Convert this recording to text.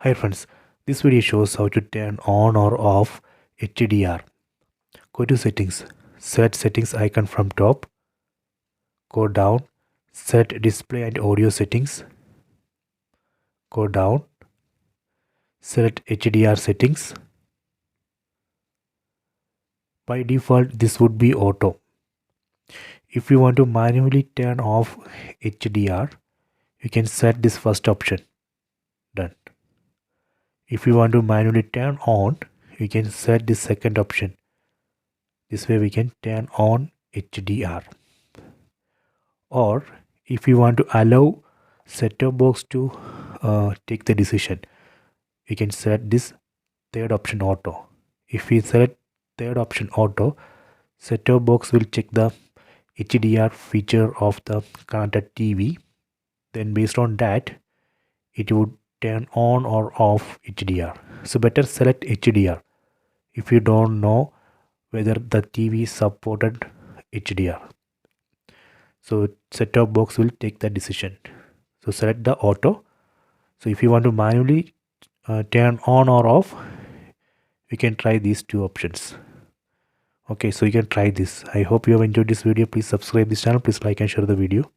Hi friends, this video shows how to turn on or off HDR. Go to settings, select settings icon from top, go down, set display and audio settings, go down, select HDR settings. By default this would be auto. If you want to manually turn off HDR, you can set this first option. Done. If you want to manually turn on, you can set the second option. This way we can turn on HDR. Or if you want to allow set-top box to take the decision, you can set this third option auto. If we select third option auto, set-top box will check the HDR feature of the connected TV. Then based on that, it would turn on or off HDR. So better select HDR if you don't know whether the TV supported HDR. So set-top box will take the decision. So select the auto. So if you want to manually turn on or off, you can try these two options. Okay, so you can try this. I hope you have enjoyed this video. Please subscribe this channel. Please like and share the video.